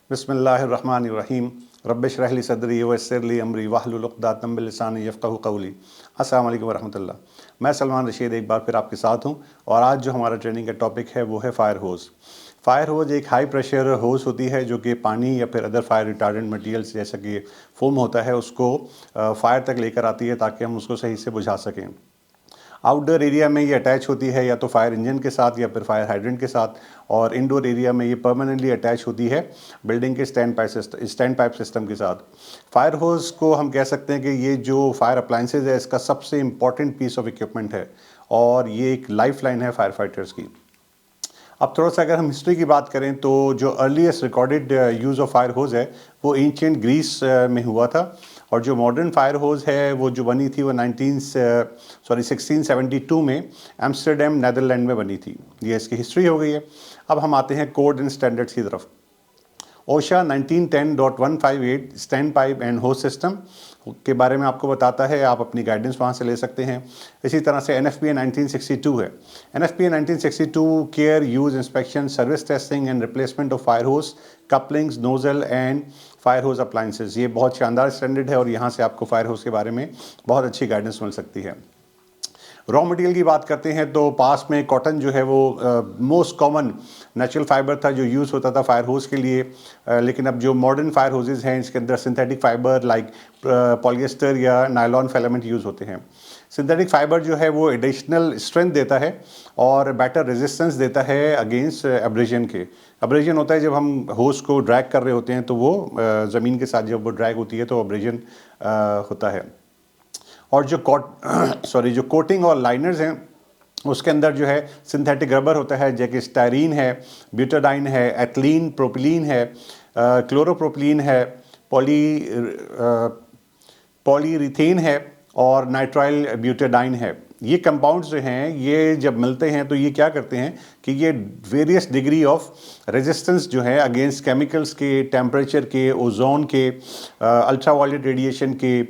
बिस्मिल्लाहिर्रहमानिर्रहीम रब्बिश्रह ली सदरी वयस्सिर ली अमरी वाहलुल उक़दतम मिन लिसानी यफ़क़हू क़ौली। अस्सलाम वालेकुम वरहमतुल्लाह। मैं सलमान रशीद एक बार फिर आपके साथ हूँ और आज जो हमारा ट्रेनिंग का टॉपिक है वो है फ़ायर होज़। फ़ायर होज़ एक हाई प्रेशर होज़ होती है जो कि पानी या फिर अदर फायर रिटार्डेंट मटेरियल्स जैसा कि फ़ोम होता है उसको फायर तक लेकर आती है ताकि हम उसको सही से बुझा सकें। आउटडोर एरिया में ये अटैच होती है या तो फायर इंजन के साथ या फिर फायर हाइड्रेंट के साथ, और इंडोर एरिया में ये परमानेंटली अटैच होती है बिल्डिंग के स्टैंड पाइप सिस्टम के साथ। फायर होज़ को हम कह सकते हैं कि ये जो फायर अप्लाइंसेज है इसका सबसे इम्पॉर्टेंट पीस ऑफ इक्विपमेंट है और ये एक लाइफ लाइन है फायर फाइटर्स की। अब थोड़ा सा अगर हम हिस्ट्री की बात करें तो जो earliest recorded use of fire hose है वो एंशिएंट ग्रीस में हुआ था, और जो मॉडर्न फायर होज़ है वो जो बनी थी वो 1672 में एम्स्टर्डम नेदरलैंड में बनी थी। ये इसकी हिस्ट्री हो गई है। अब हम आते हैं कोड एंड स्टैंडर्ड्स की तरफ। OSHA 1910.158 standpipe and hose system के बारे में आपको बताता है, आप अपनी गाइडेंस वहाँ से ले सकते हैं। इसी तरह से NFPA 1962 है। NFPA 1962 care use inspection service testing and replacement of fire hose couplings nozzle and fire hose appliances. ये बहुत शानदार स्टैंडर्ड है और यहाँ से आपको फायर होज के बारे में बहुत अच्छी गाइडेंस मिल सकती है। रॉ मटेरियल की बात करते हैं तो पास में कॉटन जो है वो मोस्ट कॉमन नेचुरल फाइबर था जो यूज़ होता था फायर होज़ के लिए, लेकिन अब जो मॉडर्न फायर होजेज़ हैं इसके अंदर सिंथेटिक फाइबर लाइक पॉलिएस्टर या नायलॉन फिलामेंट यूज़ होते हैं। सिंथेटिक फाइबर जो है वो एडिशनल स्ट्रेंथ देता है और बेटर रेजिस्टेंस देता है अगेंस्ट एब्रेजन के। एब्रेजन होता है जब हम होज़ को ड्रैग कर रहे होते हैं तो वो ज़मीन के साथ जब वो ड्रैग होती है तो एब्रेजन होता है। और जो जो कोटिंग और लाइनर्स हैं उसके अंदर जो है सिंथेटिक रबर होता है, जैसे स्टायरीन है, ब्यूटाडाइन है, एथिलीन प्रोपिलीन है, क्लोरोप्रोपिलीन है, पॉलीरीथेन है और नाइट्राइल ब्यूटाडाइन है। ये कंपाउंड्स जो हैं ये जब मिलते हैं तो ये क्या करते हैं कि ये वेरियस डिग्री ऑफ रेजिस्टेंस जो है अगेंस्ट केमिकल्स के, टेम्परेचर के, ओजोन के, अल्ट्रावायलेट रेडिएशन के,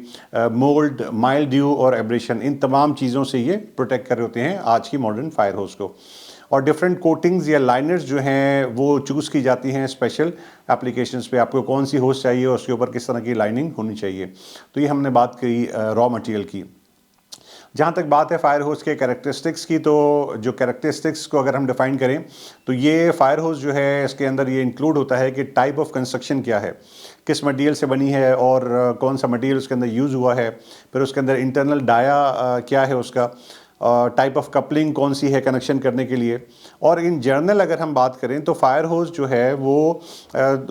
मोल्ड, माइल्ड ड्यू और एब्रेशन, इन तमाम चीज़ों से ये प्रोटेक्ट कर रहे होते हैं आज की मॉडर्न फायर होज़ को। और डिफरेंट कोटिंग्स या लाइनर्स जो हैं वो चूज़ की जाती हैं स्पेशल एप्लीकेशंस पे, आपको कौन सी होज़ चाहिए और उसके ऊपर किस तरह की लाइनिंग होनी चाहिए। तो ये हमने बात की रॉ मटेरियल की। जहाँ तक बात है फायर होज़ के कैरेक्टरिस्टिक्स की, तो जो कैरेक्टरिस्टिक्स को अगर हम डिफ़ाइन करें तो ये फायर होज़ जो है इसके अंदर ये इंक्लूड होता है कि टाइप ऑफ कंस्ट्रक्शन क्या है, किस मटेरियल से बनी है और कौन सा मटेरियल उसके अंदर यूज़ हुआ है, फिर उसके अंदर इंटरनल डाया क्या है उसका, टाइप ऑफ कपलिंग कौन सी है कनेक्शन करने के लिए। और इन जनरल अगर हम बात करें तो फायर होज़ जो है वो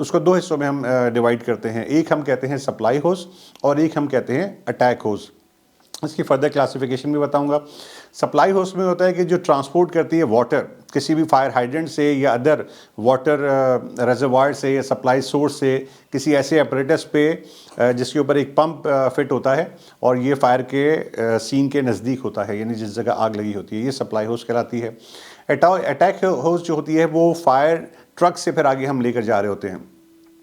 उसको दो हिस्सों में हम डिवाइड करते हैं। एक हम कहते हैं सप्लाई होज़ और एक हम कहते हैं अटैक होज़। इसकी फर्दर क्लासिफिकेशन भी बताऊंगा। सप्लाई होस्ट में होता है कि जो ट्रांसपोर्ट करती है वाटर किसी भी फायर हाइड्रेंट से या अदर वाटर रेजर्वायर से या सप्लाई सोर्स से किसी ऐसे अपरेटस पे जिसके ऊपर एक पंप फिट होता है और ये फायर के सीन के नज़दीक होता है, यानी जिस जगह आग लगी होती है, ये सप्लाई होस्ट कहलाती है। अटैक होस्ट जो होती है वो फायर ट्रक से फिर आगे हम लेकर जा रहे होते हैं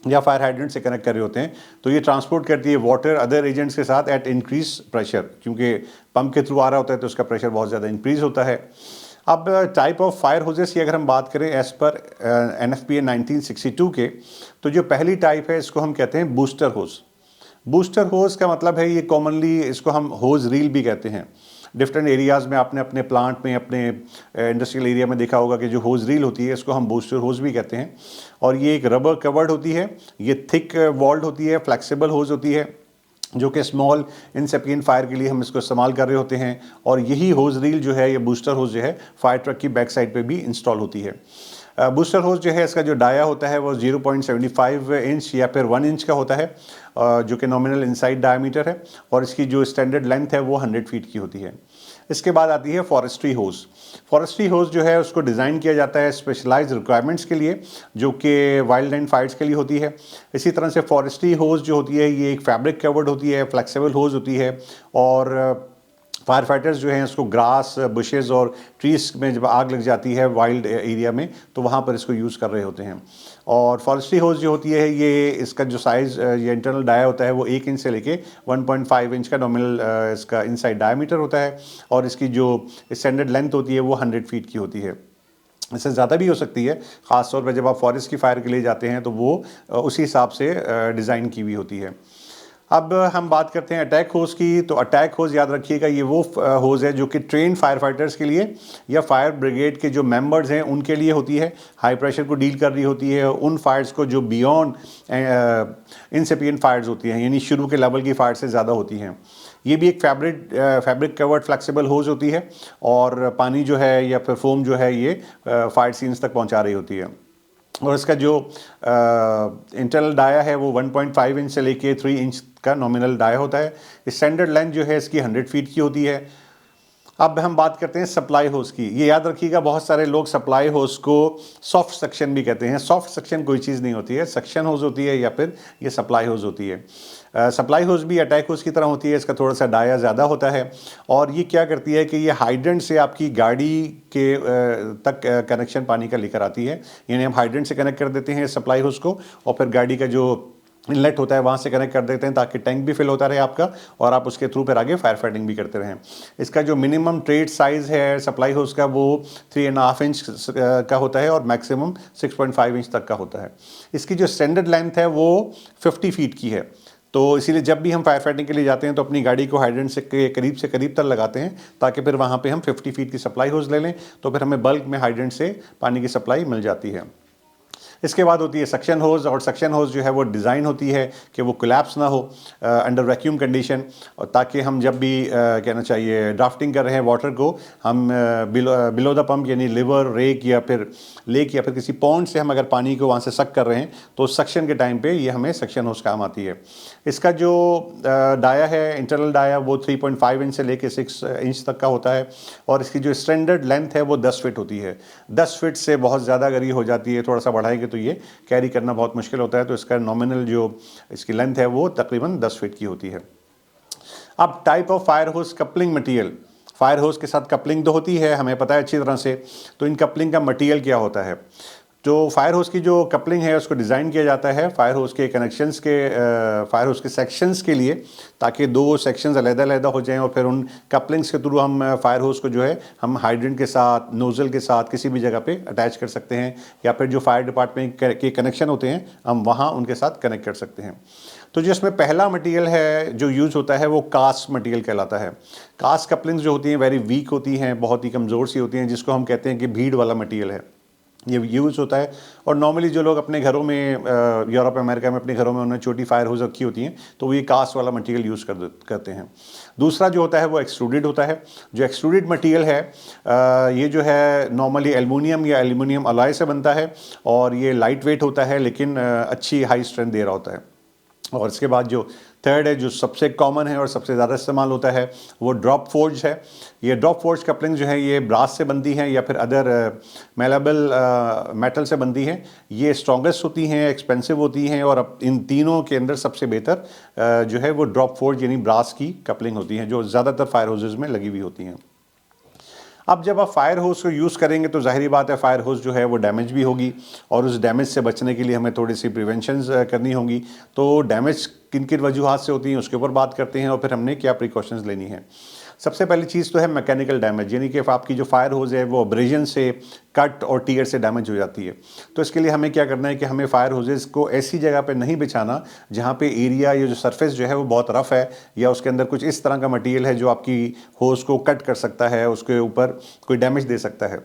या फायर हाइड्रेंट से कनेक्ट कर रहे होते हैं, तो ये ट्रांसपोर्ट करती है वाटर अदर एजेंट्स के साथ एट इंक्रीज प्रेशर, क्योंकि पंप के थ्रू आ रहा होता है तो उसका प्रेशर बहुत ज़्यादा इंक्रीज होता है। अब टाइप ऑफ फायर होजेस की अगर हम बात करें एज़ पर NFPA 1962 के, तो जो पहली टाइप है इसको हम कहते हैं बूस्टर होज। बूस्टर होज का मतलब है ये कॉमनली इसको हम होज रील भी कहते हैं। डिफरेंट एरियाज़ में आपने अपने प्लांट में अपने इंडस्ट्रियल एरिया में देखा होगा कि जो होज रील होती है इसको हम बूस्टर होज भी कहते हैं, और ये एक रबर कवर्ड होती है, ये थिक वॉल्ड होती है, फ्लेक्सिबल होज होती है जो कि स्मॉल इंसेपिएंट फायर के लिए हम इसको इस्तेमाल कर रहे होते हैं। और यही होज रील जो है ये बूस्टर होज जो है फायर ट्रक की बैक साइड पे भी इंस्टॉल होती है। बूस्टर होज जो है इसका जो डाया होता है वो 0.75 इंच या फिर 1 इंच का होता है, जो कि नॉमिनल इनसाइड डायमीटर है, और इसकी जो स्टैंडर्ड लेंथ है वो 100 फीट की होती है। इसके बाद आती है फॉरेस्ट्री होज। फॉरेस्ट्री होज जो है उसको डिज़ाइन किया जाता है स्पेशलाइज्ड रिक्वायरमेंट्स के लिए जो कि वाइल्ड लैंड फायर्स के लिए होती है। इसी तरह से फॉरेस्ट्री होज जो होती है ये एक फैब्रिक कवर्ड होती है, फ्लेक्सिबल होज होती है, और फायर फाइटर्स जो हैं इसको ग्रास, बुशेस और ट्रीज में जब आग लग जाती है वाइल्ड एरिया में तो वहाँ पर इसको यूज़ कर रहे होते हैं। और फॉरेस्ट्री होज जो होती है ये इसका जो साइज़ या इंटरनल डाया होता है वो 1 इंच से लेके 1.5 इंच का नॉमिनल इसका इनसाइड डायमीटर होता है, और इसकी जो स्टैंडर्ड लेंथ होती है वो 100 फीट की होती है। इससे ज़्यादा भी हो सकती है, ख़ास तौर पर जब आप फॉरेस्ट की फायर के लिए जाते हैं तो वो उसी हिसाब से डिज़ाइन की हुई होती है। अब हम बात करते हैं अटैक होज़ की। तो अटैक होज़ याद रखिएगा, ये वो होज़ है जो कि ट्रेन फायर फाइटर्स के लिए या फायर ब्रिगेड के जो मेंबर्स हैं उनके लिए होती है। हाई प्रेशर को डील कर रही होती है, उन फायर्स को जो बियॉन्ड इंसिपिएंट फायर्स होती हैं, यानी शुरू के लेवल की फायर से ज़्यादा होती हैं। ये भी एक फैब्रिक कवर्ड फ्लेक्सिबल होज़ होती है और पानी जो है या फिर फोम जो है ये फायर सीन्स तक पहुंचा रही होती है। और इसका जो इंटरनल डाया है वो 1.5 इंच से लेके 3 इंच का नॉमिनल डाया होता है। स्टैंडर्ड लेंथ जो है इसकी 100 फीट की होती है। अब हम बात करते हैं सप्लाई होज़ की। ये याद रखिएगा, बहुत सारे लोग सप्लाई होज़ को सॉफ्ट सक्शन भी कहते हैं। सॉफ्ट सक्शन कोई चीज़ नहीं होती है, सक्शन होज़ होती है या फिर ये सप्लाई होज़ होती है। सप्लाई होज़ भी अटैक होज़ की तरह होती है, इसका थोड़ा सा डाया ज़्यादा होता है और ये क्या करती है कि ये हाइड्रेंट से आपकी गाड़ी के तक कनेक्शन पानी का लेकर आती है। यानी हम हाइड्रेंट से कनेक्ट कर देते हैं सप्लाई होज़ को और फिर गाड़ी का जो इनलेट होता है वहाँ से कनेक्ट कर देते हैं ताकि टैंक भी फिल होता रहे आपका और आप उसके थ्रू फिर आगे फायर फाइटिंग भी करते रहें। इसका जो मिनिमम ट्रेड साइज़ है सप्लाई होज़ का वो 3.5 इंच का होता है और मैक्सिमम 6.5 इंच तक का होता है। इसकी जो स्टैंडर्ड लेंथ है वो 50 फीट की है। तो इसीलिए जब भी हम फायर फाइटिंग के लिए जाते हैं तो अपनी गाड़ी को हाइड्रेंट से करीब तक लगाते हैं ताकि फिर वहाँ पे हम 50 फीट की सप्लाई होज़ ले लें, तो फिर हमें बल्क में हाइड्रेंट से पानी की सप्लाई मिल जाती है। इसके बाद होती है सक्शन होज़, और सक्शन होज़ जो है वो डिज़ाइन होती है कि वो कोलैप्स ना हो अंडर वैक्यूम कंडीशन, और ताकि हम जब भी कहना चाहिए ड्राफ्टिंग कर रहे हैं वाटर को, हम बिलो द पंप यानी लिवर रेक या फिर लेक या फिर किसी पॉन्ड से हम अगर पानी को वहाँ से सक कर रहे हैं तो सक्शन के टाइम पे ये हमें सक्शन होज़ काम आती है। इसका जो डाया है इंटरनल डाया वो 3.5 इंच से लेके 6 इंच तक का होता है और इसकी जो स्टैंडर्ड लेंथ है वो 10 फीट होती है। 10 फीट से बहुत ज़्यादा अगर ये हो जाती है, थोड़ा सा बढ़ाएंगे तो ये कैरी करना बहुत मुश्किल होता है, तो इसका नॉमिनल जो इसकी लेंथ है वो तकरीबन 10 फीट की होती है। अब type of fire hose coupling material, fire hose के साथ कपलिंग तो होती है, हमें पता है अच्छी तरह से। तो इन कपलिंग का मटेरियल क्या होता है? जो फायर होज़ की जो कपलिंग है उसको डिज़ाइन किया जाता है फायर होज़ के कनेक्शंस के फायर होज़ के सेक्शंस के लिए, ताकि दो सेक्शंस अलग-अलग हो जाएं और फिर उन कपलिंग्स के थ्रू हम फायर होज़ को जो है हम हाइड्रेंट के साथ, नोज़ल के साथ किसी भी जगह पे अटैच कर सकते हैं या फिर जो फायर डिपार्टमेंट के कनेक्शन होते हैं हम वहाँ उनके साथ कनेक्ट कर सकते हैं। तो जो इसमें पहला मटेरियल है जो यूज़ होता है वो कास्ट मटेरियल कहलाता है। कास्ट कपलिंग्स जो होती हैं वेरी वीक होती हैं, बहुत ही कमज़ोर सी होती हैं, जिसको हम कहते हैं कि भीड़ वाला मटेरियल है, ये यूज़ होता है। और नॉर्मली जो लोग अपने घरों में यूरोप अमेरिका में अपने घरों में उन्होंने छोटी फायर होज़ रखी होती हैं तो वो ये कास्ट वाला मटेरियल यूज़ करते हैं। दूसरा जो होता है वो एक्सट्रूडेड होता है। जो एक्सट्रूडेड मटेरियल है ये जो है नॉर्मली एल्युमिनियम या एल्युमिनियम अलॉय से बनता है और ये लाइट वेट होता है लेकिन अच्छी हाई स्ट्रेंथ दे रहा होता है। और इसके बाद जो थर्ड है जो सबसे कॉमन है और सबसे ज़्यादा इस्तेमाल होता है वो ड्रॉप फोर्ज है। ये ड्रॉप फोर्ज कपलिंग जो है ये ब्रास से बनती हैं या फिर अदर मेलेबल मेटल से बनती हैं। ये स्ट्रॉन्गेस्ट होती हैं, एक्सपेंसिव होती हैं और अब इन तीनों के अंदर सबसे बेहतर जो है वो ड्रॉप फोर्ज यानी ब्रास की कपलिंग होती हैं जो ज़्यादातर फायर होजेज़ में लगी हुई होती हैं। अब जब आप फायर होज़ को यूज़ करेंगे तो ज़ाहिरी बात है फायर होज़ जो है वो डैमेज भी होगी और उस डैमेज से बचने के लिए हमें थोड़ी सी प्रिवेंशंस करनी होंगी। तो डैमेज किन किन वजूहात से होती हैं उसके ऊपर बात करते हैं और फिर हमने क्या प्रिकॉशंस लेनी है। सबसे पहली चीज़ तो है मैकेनिकल डैमेज, यानी कि आपकी जो फायर होज़ है वो अब्रेजन से, कट और टीयर से डैमेज हो जाती है। तो इसके लिए हमें क्या करना है कि हमें फायर होजेज़ को ऐसी जगह पे नहीं बिछाना जहाँ पे एरिया या जो सरफेस जो है वो बहुत रफ़ है या उसके अंदर कुछ इस तरह का मटेरियल है जो आपकी होज़ को कट कर सकता है, उसके ऊपर कोई डैमेज दे सकता है।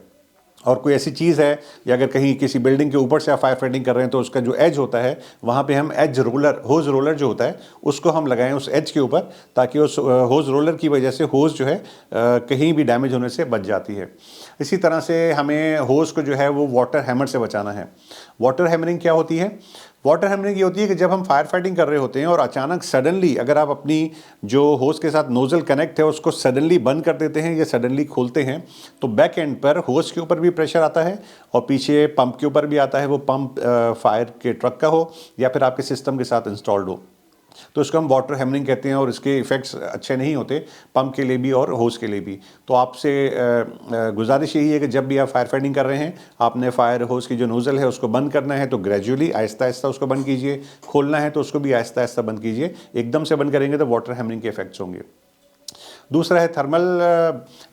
और कोई ऐसी चीज़ है या अगर कहीं किसी बिल्डिंग के ऊपर से आप फायर फाइटिंग कर रहे हैं तो उसका जो एज होता है वहाँ पे हम एज रोलर, होज़ रोलर जो होता है उसको हम लगाएं उस एज के ऊपर, ताकि उस होज़ रोलर की वजह से होज़ जो है कहीं भी डैमेज होने से बच जाती है। इसी तरह से हमें होज़ को जो है वो वाटर हैमर से बचाना है। वाटर हैमरिंग क्या होती है? वाटर हैमरिंग ये होती है कि जब हम फायर फाइटिंग कर रहे होते हैं और अचानक सडनली अगर आप अपनी जो होज़ के साथ नोज़ल कनेक्ट है उसको सडनली बंद कर देते हैं या सडनली खोलते हैं तो बैक एंड पर होज़ के ऊपर भी प्रेशर आता है और पीछे पंप के ऊपर भी आता है। वो पंप फायर के ट्रक का हो या फिर आपके सिस्टम के साथ इंस्टॉल्ड हो, तो इसको हम वाटर हैमरिंग कहते हैं और इसके इफ़ेक्ट्स अच्छे नहीं होते पंप के लिए भी और होज़ के लिए भी। तो आपसे गुजारिश यही है कि जब भी आप फायर फाइटिंग कर रहे हैं आपने फायर होज़ की जो नोज़ल है उसको बंद करना है तो ग्रेजुअली आहिस्ता आहिस्ता उसको बंद कीजिए, खोलना है तो उसको भी आहिस्ता आहिस्ता बंद कीजिए। एकदम से बंद करेंगे तो वाटर हैमरिंग के इफ़ेक्ट्स होंगे। दूसरा है थर्मल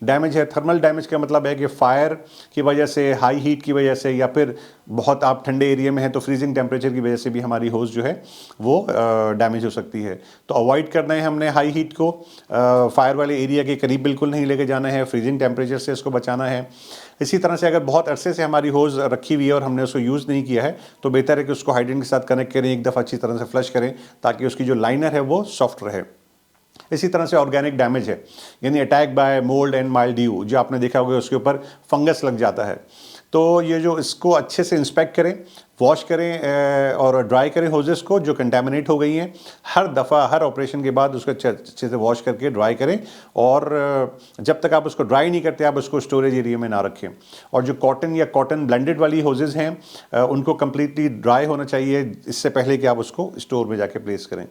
डैमेज है। थर्मल डैमेज का मतलब है कि फायर की वजह से, हाई हीट की वजह से, या फिर बहुत आप ठंडे एरिया में हैं तो फ्रीजिंग टेम्परेचर की वजह से भी हमारी होस जो है वो डैमेज हो सकती है। तो अवॉइड करना है हमने हाई हीट को, फायर वाले एरिया के करीब बिल्कुल नहीं लेके जाना है, फ्रीजिंग टेम्परेचर से इसको बचाना है। इसी तरह से अगर बहुत अरसे से हमारी होज़ रखी हुई है और हमने उसको यूज़ नहीं किया है तो बेहतर है कि उसको हाइड्रेंट के साथ कनेक्ट करें, एक दफ़ा अच्छी तरह से फ्लश करें ताकि उसकी जो लाइनर है वो सॉफ्ट रहे। इसी तरह से ऑर्गेनिक डैमेज है, यानी attack by mould and mildew, जो आपने देखा होगा उसके ऊपर फंगस लग जाता है। तो ये जो इसको अच्छे से इंस्पेक्ट करें, वॉश करें और ड्राई करें होजेस को जो कंटेमिनेट हो गई हैं। हर दफ़ा हर ऑपरेशन के बाद उसको अच्छे से वॉश करके ड्राई करें, और जब तक आप उसको ड्राई नहीं करते आप उसको स्टोरेज एरिया में ना रखें। और जो कॉटन या कॉटन ब्लेंडेड वाली होजेस हैं उनको कम्प्लीटली ड्राई होना चाहिए इससे पहले कि आप उसको स्टोर में जाके प्लेस करें।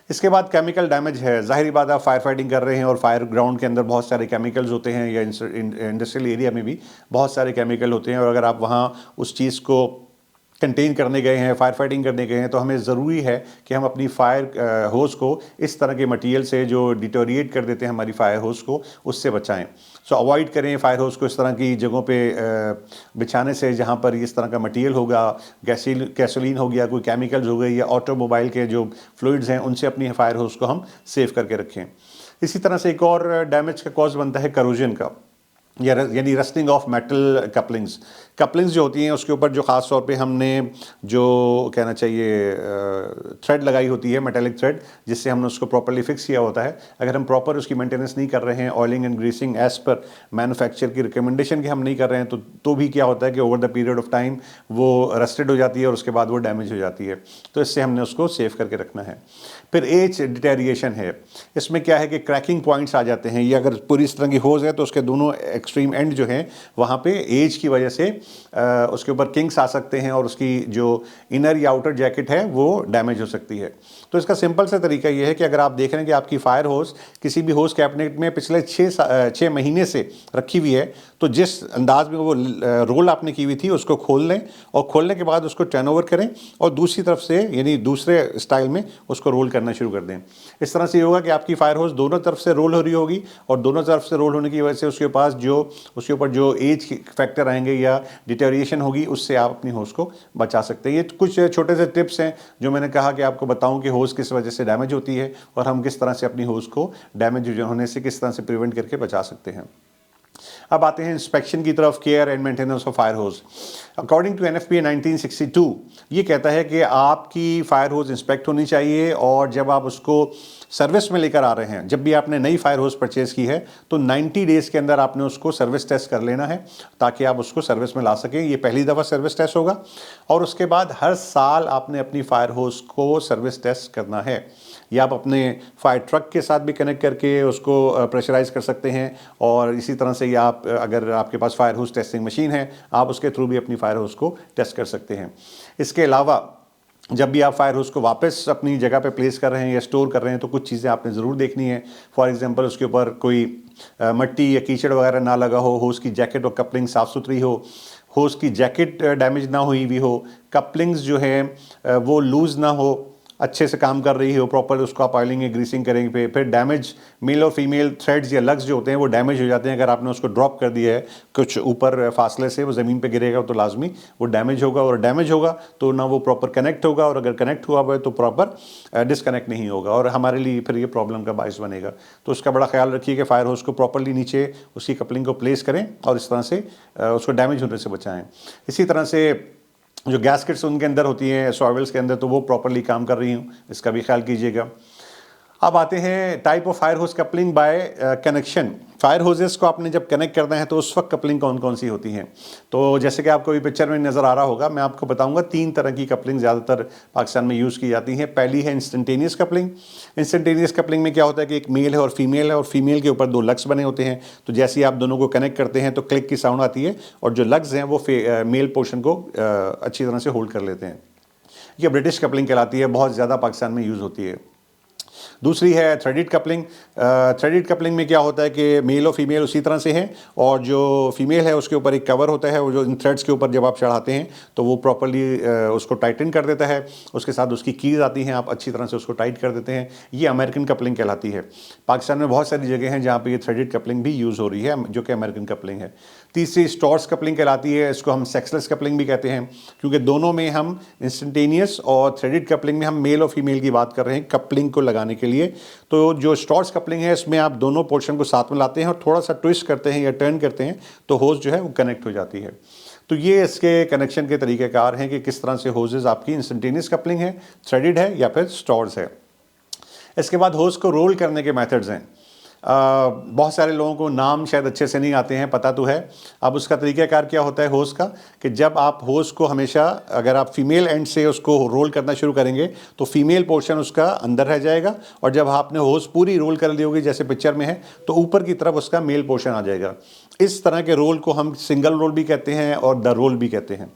इसके बाद केमिकल डैमेज है। ज़ाहिर बात आप फायर फाइटिंग कर रहे हैं और फायर ग्राउंड के अंदर बहुत सारे केमिकल्स होते हैं, या इंडस्ट्रियल एरिया में भी बहुत सारे केमिकल होते हैं, और अगर आप वहाँ उस चीज़ को कंटेन करने गए हैं, फायर फाइटिंग करने गए हैं, तो हमें ज़रूरी है कि हम अपनी फायर होस को इस तरह के मटेरियल से जो डिटोरिएट कर देते हैं हमारी फायर होस को, उससे बचाएं। सो अवॉइड करें फायर होस को इस तरह की जगहों पे बिछाने से जहाँ पर इस तरह का मटेरियल होगा, गैसोलीन हो गया, कोई केमिकल्स हो गए, या ऑटोमोबाइल के जो फ्लूइड्स हैं उनसे अपनी फायर होस को हम सेव करके रखें। इसी तरह से एक और डैमेज का कॉज बनता है करोजन का, यानी rusting of metal couplings. Couplings जो होती हैं उसके ऊपर जो ख़ास तौर पे हमने जो कहना चाहिए थ्रेड लगाई होती है, मेटेलिक थ्रेड, जिससे हमने उसको प्रॉपर्ली फिक्स किया होता है। अगर हम प्रॉपर उसकी मेंटेनेंस नहीं कर रहे हैं, ऑयलिंग एंड ग्रीसिंग एज पर मैन्युफैक्चर की रिकमेंडेशन की हम नहीं कर रहे हैं, तो भी क्या होता है कि over the period of time वो रस्टेड हो जाती है और उसके बाद वो डैमेज हो जाती है। तो इससे हमने उसको सेव करके रखना है। फिर एज डिटेरिएशन है। इसमें क्या है कि क्रैकिंग पॉइंट्स आ जाते हैं। ये अगर पूरी इस तरह की होज है तो उसके दोनों एक्सट्रीम एंड जो हैं वहाँ पे एज की वजह से उसके ऊपर किंग्स आ सकते हैं और उसकी जो इनर या आउटर जैकेट है वो डैमेज हो सकती है। तो इसका सिंपल सा तरीका ये है कि अगर आप देख रहे हैं कि आपकी फायर होस किसी भी होस कैबिनेट में पिछले 6 महीने से रखी हुई है, तो जिस अंदाज में वो रोल आपने की हुई थी उसको खोल लें, और खोलने के बाद उसको टर्न ओवर करें और दूसरी तरफ से यानी दूसरे स्टाइल में उसको रोल करना शुरू कर दें। इस तरह से ये होगा कि आपकी फायर होस दोनों तरफ से रोल हो रही होगी, और दोनों तरफ से रोल होने की वजह से उसके ऊपर जो एज फैक्टर आएंगे या डिटेरिएशन होगी उससे आप अपनी होस को बचा सकते हैं। ये कुछ छोटे से टिप्स हैं जो मैंने कहा कि आपको बताऊं कि होस किस वजह से डैमेज होती है और हम किस तरह से अपनी होस को डैमेज होने से किस तरह से प्रिवेंट करके बचा सकते हैं। अब आते हैं इंस्पेक्शन की तरफ, care and maintenance of fire hose. According to NFPA 1962 ये कहता है कि आपकी फायर होज इंस्पेक्ट होनी चाहिए, और जब आप उसको सर्विस में लेकर आ रहे हैं, जब भी आपने नई फायर होज परचेज़ की है तो 90 डेज़ के अंदर आपने उसको सर्विस टेस्ट कर लेना है ताकि आप उसको सर्विस में ला सकें। ये पहली दफ़ा सर्विस टेस्ट होगा, और उसके बाद हर साल आपने अपनी फायर होज को सर्विस टेस्ट करना है। या आप अपने फायर ट्रक के साथ भी कनेक्ट करके उसको प्रेशराइज कर सकते हैं, और इसी तरह से आप अगर आपके पास फायर होज टेस्टिंग मशीन है आप उसके थ्रू भी अपनी फायर होज को टेस्ट कर सकते हैं। इसके अलावा जब भी आप फायर होस को वापस अपनी जगह पे प्लेस कर रहे हैं या स्टोर कर रहे हैं तो कुछ चीज़ें आपने ज़रूर देखनी है। फॉर एग्जांपल उसके ऊपर कोई मट्टी या कीचड़ वगैरह ना लगा हो, होस की जैकेट और कपलिंग साफ़ सुथरी हो, होस की जैकेट डैमेज ना हुई भी हो, कपलिंग्स जो है वो लूज़ ना हो, अच्छे से काम कर रही हो, प्रॉपर उसको आप ऑयलिंग या ग्रीसिंग करेंगे। फिर डैमेज मेल और फीमेल थ्रेड्स या लग्स जो होते हैं वो डैमेज हो जाते हैं। अगर आपने उसको ड्रॉप कर दिया है कुछ ऊपर फासले से, वो ज़मीन पे गिरेगा तो लाजमी वो डैमेज होगा, और डैमेज होगा तो ना वो प्रॉपर कनेक्ट होगा, और अगर कनेक्ट हुआ है तो प्रॉपर डिसकनेक्ट नहीं होगा, और हमारे लिए फिर ये प्रॉब्लम का बायस बनेगा। तो उसका बड़ा ख्याल रखिए कि फायर होस को प्रॉपरली नीचे उसकी कपलिंग को प्लेस करें और इस तरह से उसको डैमेज होने से बचाएँ। इसी तरह से जो गैस्केट्स उनके अंदर होती हैं सॉवेल्स के अंदर, तो वो प्रॉपरली काम कर रही हूँ, इसका भी ख्याल कीजिएगा। अब आते हैं type of fire hose coupling by connection. Fire hoses को आपने जब कनेक्ट करना है तो उस वक्त कपलिंग कौन कौन सी होती हैं। तो जैसे कि आपको अभी पिक्चर में नज़र आ रहा होगा, मैं आपको बताऊंगा 3 तरह की कपलिंग ज़्यादातर पाकिस्तान में यूज़ की जाती हैं। पहली है इंस्टेंटेनियस कपलिंग। इंस्टेंटेनियस कपलिंग में क्या होता है कि एक मेल है और फीमेल है, और फीमेल के ऊपर 2 लग्स बने होते हैं। तो जैसे ही आप दोनों को कनेक्ट करते हैं तो क्लिक की साउंड आती है, और जो लग्स हैं वो मेल पोर्शन को अच्छी तरह से होल्ड कर लेते हैं। ये ब्रिटिश कपलिंग कहलाती है, बहुत ज़्यादा पाकिस्तान में यूज़ होती है। दूसरी है थ्रेडेड कपलिंग। थ्रेडेड कपलिंग में क्या होता है कि मेल और फीमेल उसी तरह से हैं, और जो फीमेल है उसके ऊपर एक कवर होता है, वो जो इन थ्रेड्स के ऊपर जब आप चढ़ाते हैं तो वो प्रॉपर्ली उसको टाइटन कर देता है। उसके साथ उसकी कीज आती हैं, आप अच्छी तरह से उसको टाइट कर देते हैं। ये अमेरिकन कपलिंग कहलाती है। पाकिस्तान में बहुत सारी जगह हैं जहाँ पे ये थ्रेडेड कपलिंग भी यूज़ हो रही है, जो कि अमेरिकन कपलिंग है। तीसरी स्टॉर्स कपलिंग कहलाती है। इसको हम सेक्सलेस कपलिंग भी कहते हैं, क्योंकि दोनों में हम इंस्टेंटेनियस और थ्रेडेड कपलिंग में हम मेल और फीमेल की बात कर रहे हैं कपलिंग को लगाने के लिए। तो जो स्टॉर्स कपलिंग है इसमें आप दोनों पोर्शन को साथ में लाते हैं और थोड़ा सा ट्विस्ट करते हैं या टर्न करते हैं तो होज जो है वो कनेक्ट हो जाती है। तो ये इसके कनेक्शन के तरीक़ेकार हैं कि किस तरह से होजेस आपकी इंस्टेंटेनियस कपलिंग है, थ्रेडेड है या फिर स्टॉर्स है। इसके बाद होज को रोल करने के मेथड्स हैं। बहुत सारे लोगों को नाम शायद अच्छे से नहीं आते हैं, पता तो है। अब उसका तरीक़ाकार क्या होता है होज का, कि जब आप होज को हमेशा अगर आप फीमेल एंड से उसको रोल करना शुरू करेंगे तो फीमेल पोर्शन उसका अंदर रह जाएगा, और जब आपने होज पूरी रोल कर ली होगी जैसे पिक्चर में है तो ऊपर की तरफ उसका मेल पोर्शन आ जाएगा। इस तरह के रोल को हम सिंगल रोल भी कहते हैं और द रोल भी कहते हैं।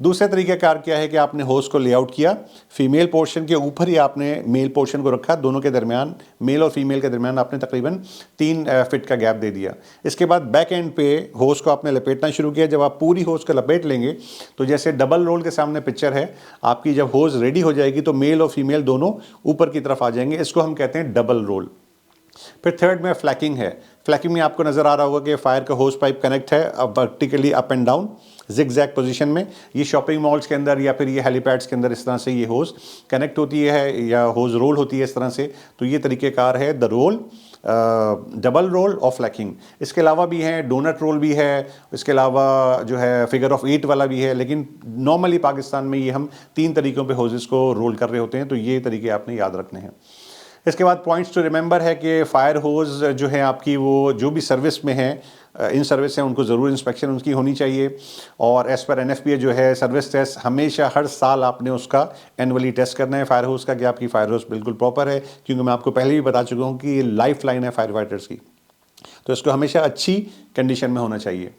दूसरा तरीक़ाकार क्या है कि आपने होज को लेआउट किया, फीमेल पोर्शन के ऊपर ही आपने मेल पोर्शन को रखा, दोनों के दरमियान, मेल और फीमेल के दरमियान आपने तकरीबन 3 फिट का गैप दे दिया। इसके बाद बैक एंड पे होज को आपने लपेटना शुरू किया। जब आप पूरी होज को लपेट लेंगे तो जैसे डबल रोल के सामने पिक्चर है आपकी, जब होज रेडी हो जाएगी तो मेल और फीमेल दोनों ऊपर की तरफ आ जाएंगे। इसको हम कहते हैं डबल रोल। फिर थर्ड में फ्लैकिंग है। फ्लैकिंग में आपको नज़र आ रहा होगा कि फायर का होज पाइप कनेक्ट है vertically up and down zigzag position में। ये शॉपिंग मॉल्स के अंदर या फिर ये हेलीपैड्स के अंदर इस तरह से ये होज कनेक्ट होती है या होज रोल होती है इस तरह से। तो ये तरीक़ेकार है द रोल, डबल रोल और फ्लैकिंग। इसके अलावा भी हैं, डोनट रोल भी है, इसके अलावा जो है फिगर ऑफ 8 वाला भी है, लेकिन नॉर्मली पाकिस्तान में ये हम 3 तरीक़ों पे होजेस को रोल कर रहे होते हैं। तो ये तरीके आपने याद रखने हैं। इसके बाद पॉइंट्स टू रिमेंबर है कि फायर होज जो है आपकी, वो जो भी सर्विस में है, इन सर्विस हैं, उनको ज़रूर इंस्पेक्शन उनकी होनी चाहिए। और एज़ पर NFPA जो है सर्विस टेस्ट हमेशा हर साल आपने उसका एनुअली टेस्ट करना है फायर होज का, कि आपकी फायर होज बिल्कुल प्रॉपर है, क्योंकि मैं आपको पहले भी बता चुका हूँ कि ये लाइफ लाइन है फायर फाइटर्स की। तो इसको हमेशा अच्छी कंडीशन में होना चाहिए।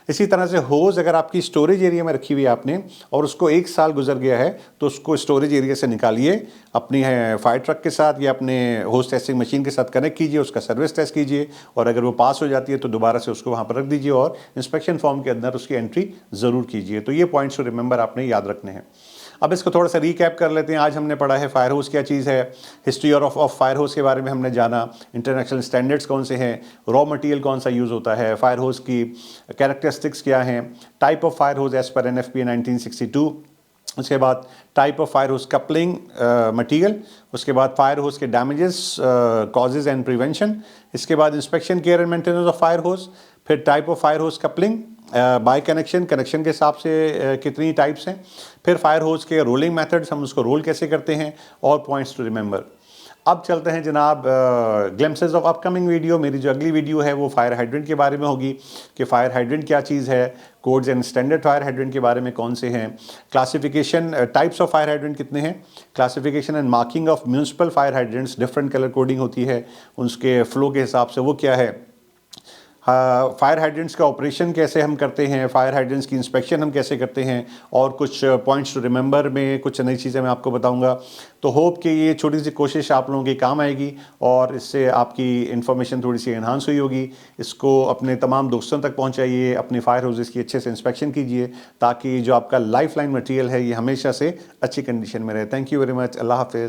इसी तरह से होज अगर आपकी स्टोरेज एरिया में रखी हुई है आपने और उसको 1 साल गुजर गया है तो उसको स्टोरेज एरिया से निकालिए, अपनी फायर ट्रक के साथ या अपने होज टेस्टिंग मशीन के साथ कनेक्ट कीजिए, उसका सर्विस टेस्ट कीजिए, और अगर वो पास हो जाती है तो दोबारा से उसको वहाँ पर रख दीजिए और इंस्पेक्शन फॉर्म के अंदर उसकी एंट्री ज़रूर कीजिए। तो ये पॉइंट्स टू रिमेंबर आपने याद रखने हैं। अब इसको थोड़ा सा रीकैप कर लेते हैं। आज हमने पढ़ा है फायर होज क्या चीज़ है, हिस्ट्री ऑफ फायर होज के बारे में हमने जाना, इंटरनेशनल स्टैंडर्ड्स कौन से हैं, रॉ मटेरियल कौन सा यूज़ होता है, फायर होज की कैरेक्टरिस्टिक्स क्या हैं, type of fire hose as पर NFPA 1962, उसके बाद type of fire hose coupling material, उसके बाद फायर होज के डैमेजेस, कॉजेज एंड प्रिवेंशन, इसके बाद inspection care and maintenance of fire hose, फिर type of fire hose coupling by connection के हिसाब से कितनी टाइप्स हैं, फिर फायर होज के रोलिंग मेथड्स, हम उसको रोल कैसे करते हैं, और पॉइंट्स टू रिमेंबर। अब चलते हैं जनाब ग्लिम्पसेस ऑफ अपकमिंग वीडियो। मेरी जो अगली वीडियो है वो फायर हाइड्रेंट के बारे में होगी कि फायर हाइड्रेंट क्या चीज़ है, codes and standard fire hydrant के बारे में कौन से हैं, classification types of fire hydrant कितने हैं, classification and marking of municipal fire hydrants, different colour coding होती है, उसके फ्लो के हिसाब से वो क्या है, फायर हाइड्रेंट्स का ऑपरेशन कैसे हम करते हैं, फायर हाइड्रेंट्स की इंस्पेक्शन हम कैसे करते हैं, और कुछ पॉइंट्स टू रिमेंबर में कुछ नई चीज़ें मैं आपको बताऊंगा। तो होप कि ये छोटी सी कोशिश आप लोगों के काम आएगी और इससे आपकी इन्फॉर्मेशन थोड़ी सी एनहांस हुई होगी। इसको अपने तमाम दोस्तों तक पहुंचाइए, अपनी फायर हाउसेस की अच्छे से इंस्पेक्शन कीजिए, ताकि जो आपका लाइफ लाइन मटीरियल है ये हमेशा से अच्छी कंडीशन में रहे। Thank you very much. अल्लाह हाफिज़।